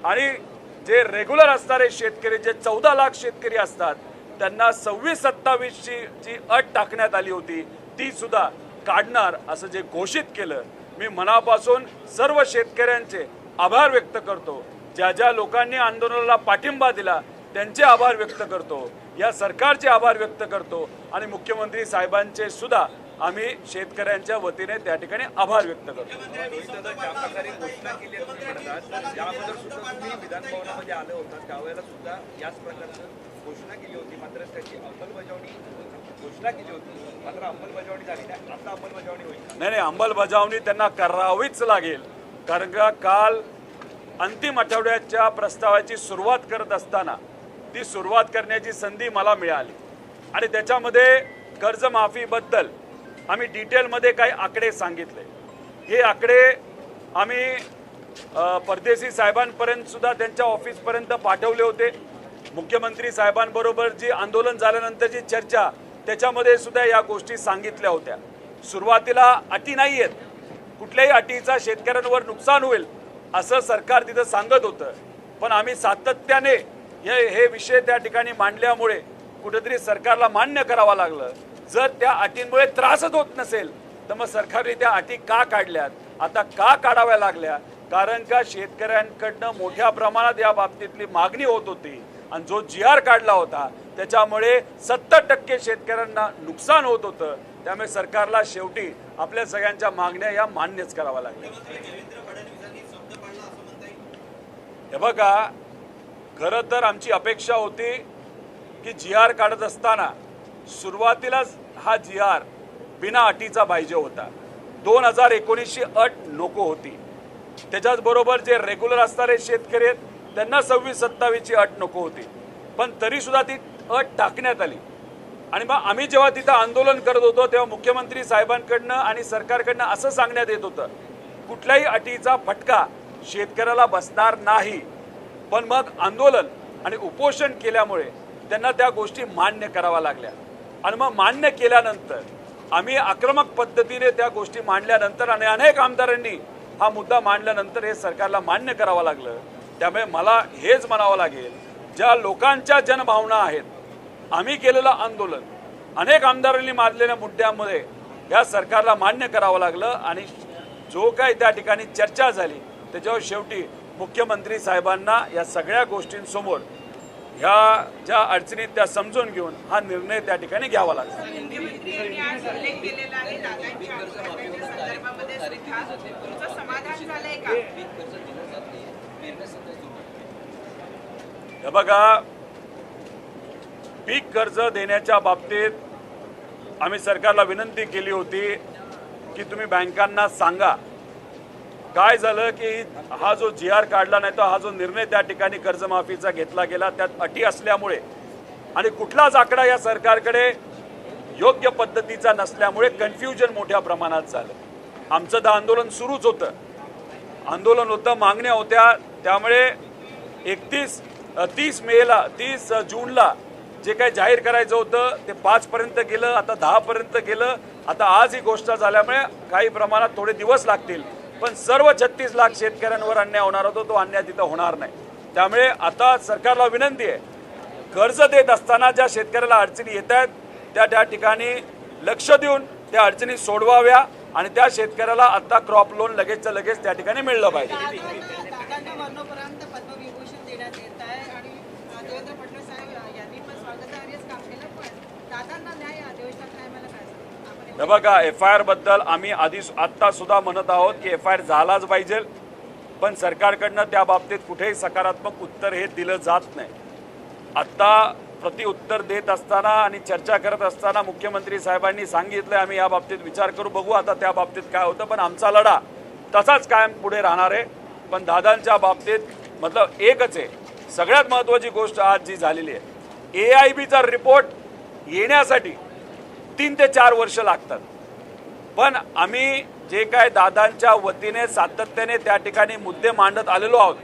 आणि जे रेग्युलर असणारे शेतकरी जे 14 लाख शेतकरी असतात त्यांना 26-27 ची जी अट टाकण्यात आली होती ती सुद्धा काढणार असं जे घोषित केलं। मी मनापासून सर्व शेतकऱ्यांचे आभार व्यक्त करतो। ज्या ज्या लोकांनी आंदोलनाला पाठिंबा दिला त्यांचे आभार व्यक्त करतो, या सरकारचे आभार व्यक्त करतो आणि मुख्यमंत्री साहेबांचे सुद्धा आम्ही शेतकऱ्यांच्या वतीने त्या ठिकाणी आभार व्यक्त करतो। ज्या प्रकारे घोषणा केली याबद्दल सुद्धा तुम्ही विधान भवनामध्ये आले होता त्यावेळेला सुद्धा याच प्रकारचं घोषणा केली होती, मात्र त्याची अंमलबजावणी घोषणा केली होती मात्र अंमलबजावणी झाली नाही। आता अंमलबजावणी होईल? नाही, अंमलबजावणी त्यांना करावीच लागेल, कारण का काल अंतिम आठवड्याच्या प्रस्तावाची सुरुवात करत असताना ती सुरुवात करण्याची संधी मला मिळाली आणि त्याच्यामध्ये कर्जमाफीबद्दल आम्ही डिटेलमध्ये काही आकडे सांगितले। हे आकडे आम्ही परदेशी साहेबांपर्यंत सुद्धा त्यांच्या ऑफिसपर्यंत पाठवले होते। मुख्यमंत्री साहेबांबरोबर जी आंदोलन झाल्यानंतरची चर्चा त्याच्यामध्ये सुद्धा या गोष्टी सांगितल्या होत्या। सुरुवातीला अटी नाही आहेत, कुठल्याही अटीचा शेतकऱ्यांवर नुकसान होईल असं सरकार तिथं सांगत होतं, पण आम्ही सातत्याने हे विषय त्या ठिकाणी मांडल्यामुळे कुठेतरी सरकारला मान्य करावं लागलं। जर त्या अटींमुळे त्रासच होत नसेल तर मग सरकारने त्या अटी का काढल्यात, आता का काढाव्या लागल्या? कारण का शेतकऱ्यांकडनं मोठ्या प्रमाणात या बाबतीतली मागणी होत होती आणि जो GR काढला होता त्याच्यामुळे 70% शेतकऱ्यांना नुकसान होत होतं। त्यामुळे सरकारला शेवटी आपल्या सगळ्यांच्या मागण्या या मान्यच कराव्या लागल्या। हे बघा, खरं तर आमची अपेक्षा होती की GR काढत असताना सुरुवातीलाच हा GR बिना अटीचा पाहिजे होता। 2019 ची अट नको होती। त्याच्याच बरोबर जे रेग्युलर असणारे शेतकरी आहेत त्यांना 26-27 ची अट नको होती, पण तरी सुद्धा ती अट टाकण्यात आली। आणि मग आम्ही जेव्हा तिथं आंदोलन करत होतो तेव्हा मुख्यमंत्री साहेबांकडनं आणि सरकारकडनं असं सांगण्यात येत होतं कुठल्याही अटीचा फटका शेतकऱ्याला बसणार नाही, पण मग आंदोलन आणि उपोषण केल्यामुळे त्यांना त्या गोष्टी मान्य कराव्या लागल्या आणि मग मान्य केल्यानंतर आम्ही आक्रमक पद्धतीने त्या गोष्टी मांडल्यानंतर आणि अनेक आमदारांनी हा मुद्दा मांडल्यानंतर हे सरकारला मान्य करावं लागलं। त्यामुळे मला हेच म्हणावं लागेल, ज्या लोकांच्या जनभावना आहेत, आम्ही केलेलं आंदोलन अनेक आमदारांनी मांडलेल्या मुद्द्यामध्ये या सरकारला मान्य करावं लागलं आणि जो काही त्या ठिकाणी चर्चा झाली त्याच्यावर शेवटी मुख्यमंत्री साहेबांना या सगळ्या गोष्टींसमोर ह्या ज्या अडचणीत त्या समजून घेऊन हा निर्णय त्या ठिकाणी घ्यावा लागला। हे बघा, पीक कर्ज देण्याच्या बाबतीत आम्ही सरकारला विनंती केली होती की तुम्ही बँकांना सांगा। काय झालं की हा जो GR काढला नाही तर हा जो निर्णय त्या ठिकाणी कर्जमाफीचा घेतला गेला त्यात अटी असल्यामुळे आणि कुठलाच आकडा या सरकारकडे योग्य पद्धतीचा नसल्यामुळे कन्फ्युजन मोठ्या प्रमाणात झालं। आमचं तर आंदोलन सुरूच होतं, आंदोलन होतं, मागण्या होत्या। त्यामुळे 30 जूनला जे काही जाहीर करायचं होतं ते 5 पर्यंत गेलं, आता 10 पर्यंत गेलं। आता आज ही गोष्ट झाल्यामुळे काही प्रमाणात थोडे दिवस लागतील, पण सर्व 36 लाख शेतकऱ्यांवर अन्याय होणार होता तो अन्याय तिथं होणार नाही। त्यामुळे आता सरकारला विनंती आहे, कर्ज देत असताना ज्या शेतकऱ्याला अडचणी येत आहेत त्या ठिकाणी लक्ष देऊन त्या अडचणी सोडवाव्या आणि त्या शेतकऱ्याला आता क्रॉप लोन लगेचच्या लगेच त्या ठिकाणी मिळलं पाहिजे। हे बघा, FIR बद्दल आम्ही आत्ता सुद्धा म्हणत आहोत की FIR झालाच पाहिजे, पण सरकारकडनं त्या बाबतीत कुठेही सकारात्मक उत्तर हे दिलं जात नाही। आत्ता प्रतिउत्तर देत असताना आणि चर्चा करत असताना मुख्यमंत्री साहेबांनी सांगितलं आम्ही या बाबतीत विचार करू, बघू आता त्या बाबतीत काय होतं, पण आमचा लढा तसाच कायम पुढे राहणार आहे। पण दादांच्या बाबतीत मतलब एकच आहे, सगळ्यात महत्त्वाची गोष्ट आज जी झालेली आहे, AIBचा रिपोर्ट येण्यासाठी 3 ते 4 वर्ष लागतात, पण आम्ही जे काय दादांच्या वतीने सातत्याने त्या ठिकाणी मुद्दे मांडत आलेलो आहोत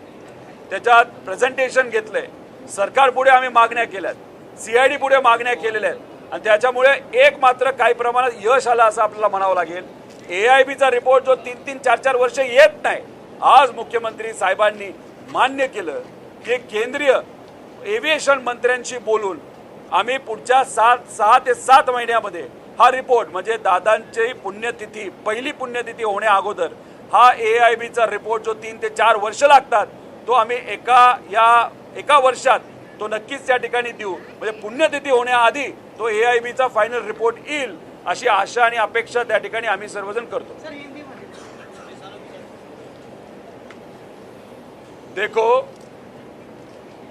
त्याच्यात प्रेझेंटेशन घेतलंय, सरकार पुढे आम्ही मागण्या केल्यात, CID पुढे मागण्या केलेल्या आहेत आणि त्याच्यामुळे एक मात्र काही प्रमाणात यश आलं असं आपल्याला म्हणावं लागेल। AIBचा रिपोर्ट जो 3-3, 4-4 वर्ष येत नाही, आज मुख्यमंत्री साहेबांनी मान्य केलं की केंद्रीय एव्हिएशन मंत्र्यांशी बोलून आम्ही पुढच्या 6 ते 7 महिन्यामध्ये हा रिपोर्ट म्हणजे दादांची पुण्यतिथी पहिली पुण्यतिथी होण्या अगोदर हा AIBचा रिपोर्ट जो 3 ते 4 वर्ष लागतात तो आम्ही एका वर्षात तो नक्कीच त्या ठिकाणी देऊ. म्हणजे पुण्यतिथी होण्याआधी तो AIBचा फायनल रिपोर्ट येईल अशी आशा आणि अपेक्षा त्या ठिकाणी आम्ही सर्वजण करतो. देखो,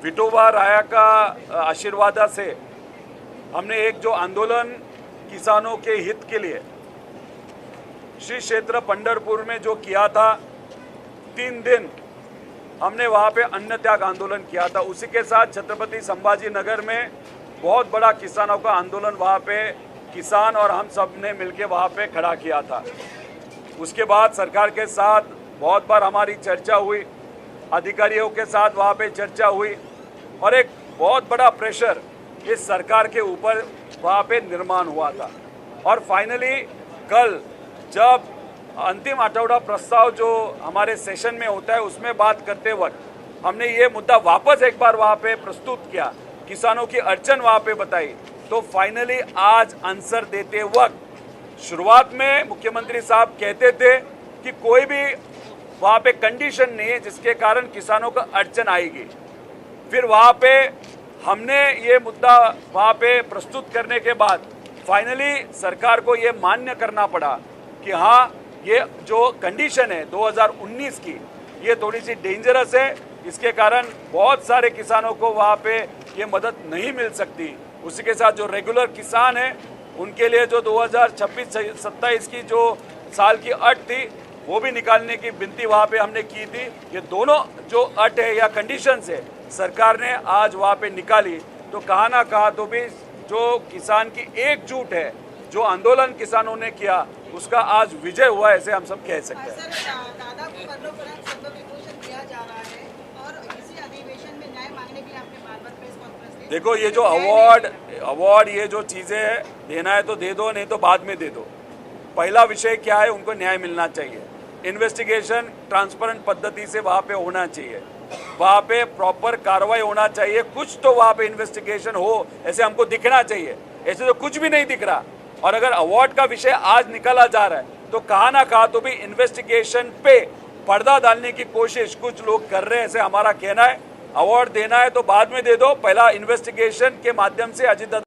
विठोबा राया का आशीर्वाद से हमने एक जो आंदोलन किसानों के हित के लिए श्री क्षेत्र पंढरपुर में जो किया था, 3 दिन हमने वहाँ पे अन्न त्याग आंदोलन किया था. उसी के साथ छत्रपति संभाजी नगर में बहुत बड़ा किसानों का आंदोलन वहाँ पे किसान और हम सब ने मिलके वहाँ पे खड़ा किया था. उसके बाद सरकार के साथ बहुत बार हमारी चर्चा हुई, अधिकारियों के साथ वहाँ पे चर्चा हुई और एक बहुत बड़ा प्रेशर इस सरकार के ऊपर वहाँ पे निर्माण हुआ था. और फाइनली कल जब अंतिम आठवड़ा प्रस्ताव जो हमारे सेशन में होता है उसमें बात करते वक्त हमने ये मुद्दा वापस एक बार वहाँ पे प्रस्तुत किया, किसानों की अड़चन वहाँ पे बताई. तो फाइनली आज आंसर देते वक्त शुरुआत में मुख्यमंत्री साहब कहते थे कि कोई भी वहाँ पे कंडीशन नहीं है जिसके कारण किसानों का अड़चन आएगी. फिर वहाँ पे हमने ये मुद्दा वहाँ पे प्रस्तुत करने के बाद फाइनली सरकार को ये मान्य करना पड़ा कि हाँ, ये जो कंडीशन है 2019 की ये थोड़ी सी डेंजरस है, इसके कारण बहुत सारे किसानों को वहाँ पे ये मदद नहीं मिल सकती. उसी के साथ जो रेगुलर किसान है उनके लिए जो 2026-27 की जो साल की अट थी वो भी निकालने की विनती वहाँ पे हमने की थी. ये दोनों जो अट है या कंडीशंस है सरकार ने आज वहाँ पे निकाली. तो कहाँ ना कहाँ तो भी जो किसान की एकजुट है, जो आंदोलन किसानों ने किया उसका आज विजय हुआ ऐसे हम सब कह सकते हैं. दादा को मरणोपरांत पद्मविभूषण दिया जा रहा है और इसी अधिवेशन में न्याय मांगने के लिए आपने बार-बार प्रेस कॉन्फ्रेंस दी. देखो, ये जो अवार्ड ये जो चीज़ें है देना है तो दे दो, नहीं तो बाद में दे दो. पहला विषय क्या है, उनको न्याय मिलना चाहिए. इन्वेस्टिगेशन ट्रांसपेरेंट पद्धति से वहाँ पे होना चाहिए, वहाँ पे प्रॉपर कार्रवाई होना चाहिए. कुछ तो वहाँ पे इन्वेस्टिगेशन हो ऐसे हमको दिखना चाहिए. ऐसे तो कुछ भी नहीं दिख रहा. और अगर अवार्ड का विषय आज निकाला जा रहा है तो कहाँ ना कहाँ तो भी इन्वेस्टिगेशन पे पर्दा डालने की कोशिश कुछ लोग कर रहे हैं ऐसे हमारा कहना है. अवार्ड देना है तो बाद में दे दो, पहला इन्वेस्टिगेशन के माध्यम से अजित